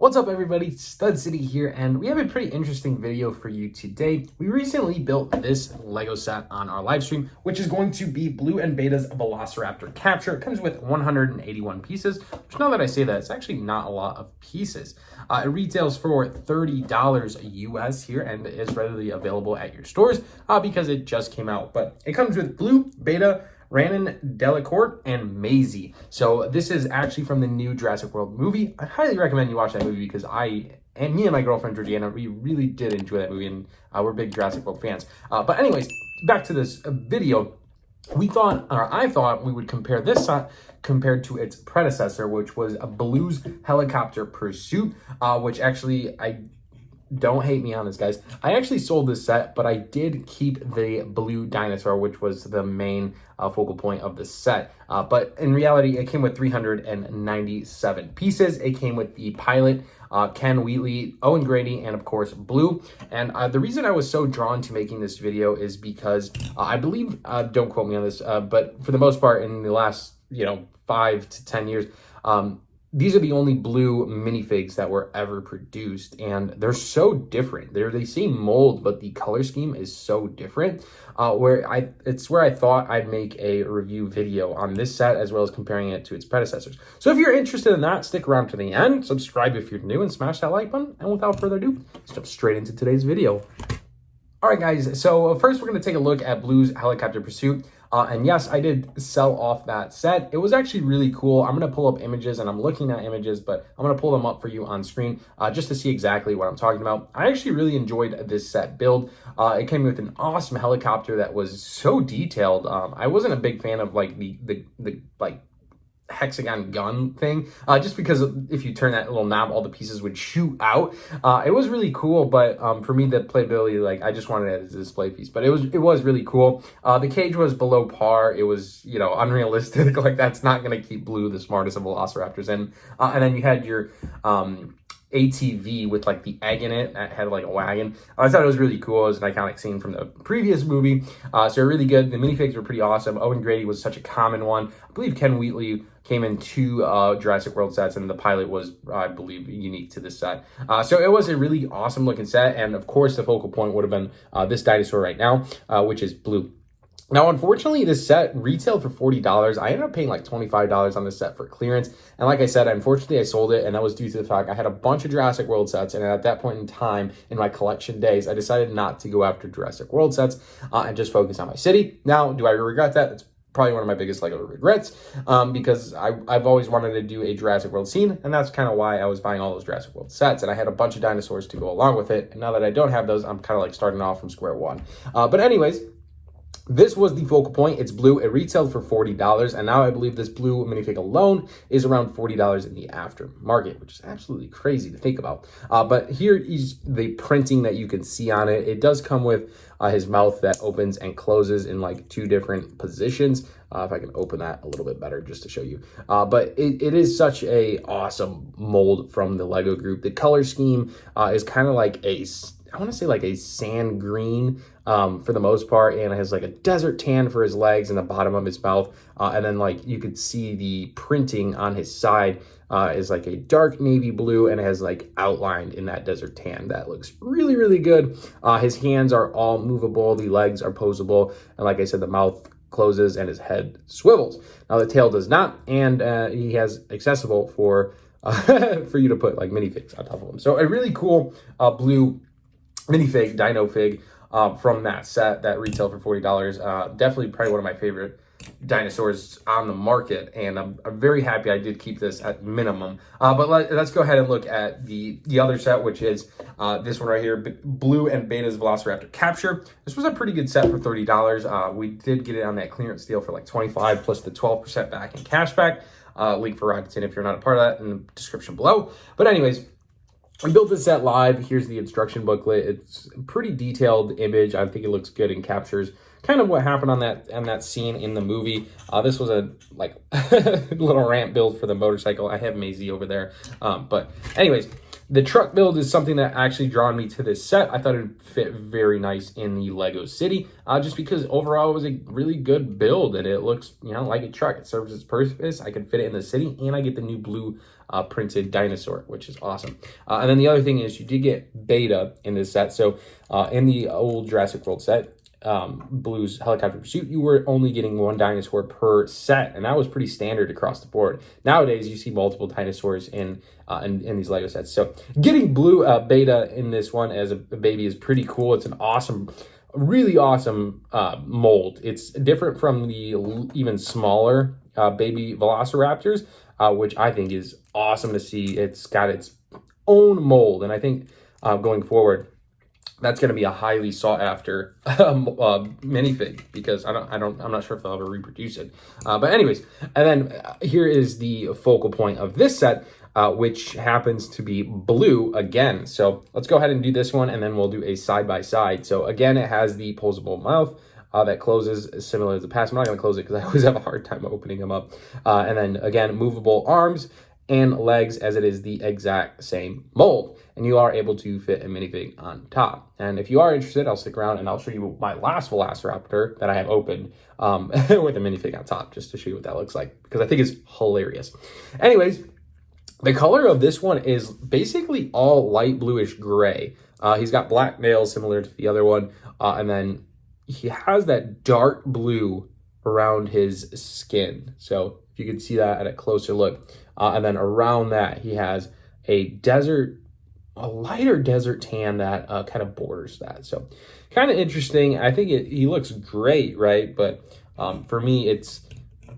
What's up everybody, Stud City here, and we have a pretty interesting video for you today. We recently built this Lego set on our live stream, which is going to be Blue and Beta's Velociraptor Capture. It comes with 181 pieces, which now that I say that, it's actually not a lot of pieces. It retails for $30 US here and is readily available at your stores because it just came out. But it comes with Blue, Beta, Rannon, Delacourt, and Maisie. So this is actually from the new Jurassic World movie. I highly recommend you watch that movie because me and my girlfriend Georgiana, we really did enjoy that movie, and we're big Jurassic World fans. But anyways, back to this video. I thought we would compare this set compared to its predecessor, which was a Blue's Helicopter Pursuit, which actually don't hate me on this, guys. I actually sold this set, but I did keep the blue dinosaur, which was the main focal point of the set. But in reality, it came with 397 pieces. It came with the pilot, Ken Wheatley, Owen Grady, and of course, Blue. And the reason I was so drawn to making this video is because I believe, don't quote me on this, but for the most part, in the last 5 to 10 years, these are the only Blue minifigs that were ever produced, and they're so different. They're the same mold, but the color scheme is so different. It's where I thought I'd make a review video on this set as well as comparing it to its predecessors. So if you're interested in that, stick around to the end, subscribe if you're new, and smash that like button. And without further ado, let's jump straight into today's video. All right, guys, so first we're going to take a look at Blue's Helicopter Pursuit. And yes, I did sell off that set. It was actually really cool. I'm going to pull up images, and I'm looking at images, but I'm going to pull them up for you on screen just to see exactly what I'm talking about. I actually really enjoyed this set build. It came with an awesome helicopter that was so detailed. I wasn't a big fan of like the hexagon gun thing, just because if you turn that little knob, all the pieces would shoot out. It was really cool, but for me, the playability, like, I just wanted it as a display piece, but it was really cool. The cage was below par. It was, unrealistic. Like, that's not going to keep Blue, the smartest of velociraptors, in. And then you had your ATV with like the egg in it that had like a wagon. I thought it was really cool. It was an iconic scene from the previous movie. So really good. The minifigs were pretty awesome. Owen Grady was such a common one. I believe Ken Wheatley came in 2 Jurassic World sets, and the pilot was, I believe, unique to this set. So it was a really awesome looking set. And of course, the focal point would have been this dinosaur right now, which is Blue. Now, unfortunately, this set retailed for $40. I ended up paying like $25 on this set for clearance. And like I said, unfortunately, I sold it, and that was due to the fact I had a bunch of Jurassic World sets, and at that point in time in my collection days, I decided not to go after Jurassic World sets and just focus on my city. Now, do I regret that? It's probably one of my biggest Lego regrets because I've always wanted to do a Jurassic World scene, and that's kind of why I was buying all those Jurassic World sets, and I had a bunch of dinosaurs to go along with it. And now that I don't have those, I'm kind of like starting off from square one. But anyways, this was the focal point. It's Blue. It retailed for $40, and now I believe this Blue minifig alone is around $40 in the aftermarket, which is absolutely crazy to think about. But here is the printing that you can see on it. It does come with his mouth that opens and closes in like 2 different positions. If I can open that a little bit better just to show you. But it is such a awesome mold from the Lego group. The color scheme is kind of like I want to say like a sand green for the most part, and it has like a desert tan for his legs and the bottom of his mouth. And then like you could see the printing on his side is like a dark navy blue, and it has like outlined in that desert tan. That looks really, really good. His hands are all movable. The legs are posable. And like I said, the mouth closes and his head swivels. Now the tail does not, and he has accessible for you to put like minifigs on top of him. So a really cool Blue minifig, dino fig from that set that retailed for $40. Definitely probably one of my favorite dinosaurs on the market, and I'm very happy I did keep this at minimum. But let's go ahead and look at the other set, which is this one right here, Blue and Beta's Velociraptor Capture. This was a pretty good set for $30. We did get it on that clearance deal for like $25 plus the 12% back in cash back. Link for Rakuten if you're not a part of that in the description below. But anyways, I built this set live. Here's the instruction booklet. It's a pretty detailed image. I think it looks good and captures kind of what happened on that scene in the movie. This was a like little ramp build for the motorcycle. I have Maisie over there. But anyways, the truck build is something that actually drawn me to this set. I thought it would fit very nice in the Lego city, just because overall it was a really good build, and it looks, like a truck. It serves its purpose. I can fit it in the city, and I get the new Blue printed dinosaur, which is awesome. And then the other thing is you did get Beta in this set. So in the old Jurassic World set, Blue's Helicopter Pursuit, you were only getting one dinosaur per set, and that was pretty standard across the board. Nowadays, you see multiple dinosaurs in these Lego sets. So getting Blue Beta in this one as a baby is pretty cool. It's an awesome, really awesome mold. It's different from the even smaller baby Velociraptors, which I think is awesome to see. It's got its own mold, and I think going forward, that's going to be a highly sought after minifig, because I'm not sure if they'll ever reproduce it. But anyways, and then here is the focal point of this set, which happens to be Blue again. So let's go ahead and do this one, and then we'll do a side by side. So again, it has the posable mouth that closes similar to the past. I'm not going to close it because I always have a hard time opening them up. And then again, movable arms and legs, as it is the exact same mold, and you are able to fit a minifig on top. And if you are interested, I'll stick around and I'll show you my last Velociraptor that I have opened with a minifig on top, just to show you what that looks like, because I think it's hilarious. Anyways, the color of this one is basically all light bluish gray. He's got black nails similar to the other one, and then he has that dark blue around his skin. So if you can see that at a closer look. And then around that, he has a lighter desert tan that kind of borders that. So kind of interesting. I think he looks great, right? But for me, it's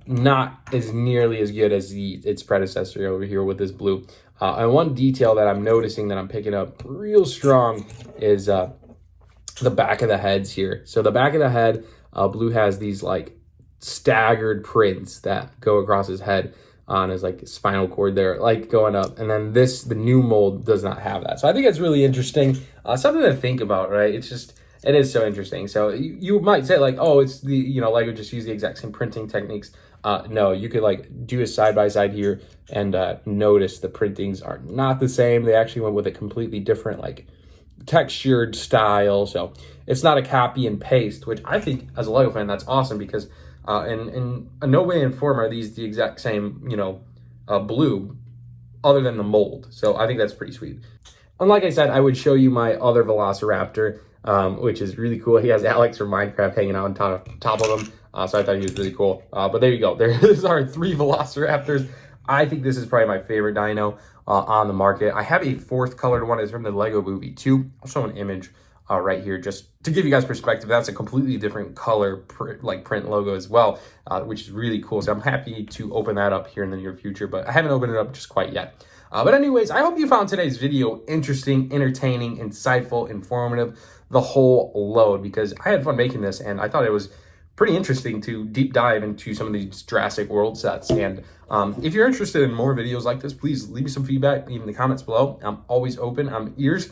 not as nearly as good as its predecessor over here with this Blue. And one detail that I'm noticing that I'm picking up real strong is the back of the heads here. So the back of the head, Blue has these like staggered prints that go across his head on his like spinal cord there, like going up. And then the new mold does not have that. So I think it's really interesting. Something to think about, right? It is so interesting. So you might say like, oh, it's Lego just use the exact same printing techniques. No, you could like do a side by side here and notice the printings are not the same. They actually went with a completely different like textured style. So it's not a copy and paste, which I think as a Lego fan, that's awesome, because in no way in form are these the exact same, Blue, other than the mold. So I think that's pretty sweet. And like I said, I would show you my other Velociraptor, which is really cool. He has Alex from Minecraft hanging out on top of him. So I thought he was really cool. But there you go. There's our 3 Velociraptors. I think this is probably my favorite dino on the market. I have a 4th colored one. It's from the Lego Movie 2. I'll show an image right here just to give you guys perspective. That's a completely different color print logo as well, which is really cool. So I'm happy to open that up here in the near future, but I haven't opened it up just quite yet. But anyways, I hope you found today's video interesting, entertaining, insightful, informative, the whole load, because I had fun making this and I thought it was pretty interesting to deep dive into some of these Jurassic World sets. And if you're interested in more videos like this, please leave me some feedback, leave in the comments below. I'm always open. I'm ears.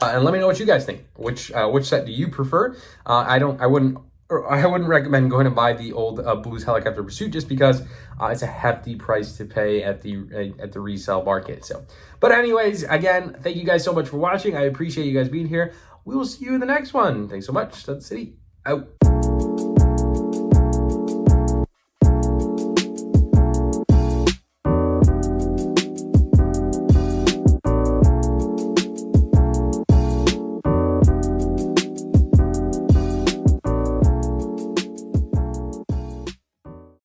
And let me know what you guys think. Which set do you prefer? I wouldn't recommend going and buy the old Blue's Helicopter Pursuit, just because it's a hefty price to pay at the resale market. So, but anyways, again, thank you guys so much for watching. I appreciate you guys being here. We will see you in the next one. Thanks so much. Stud City out.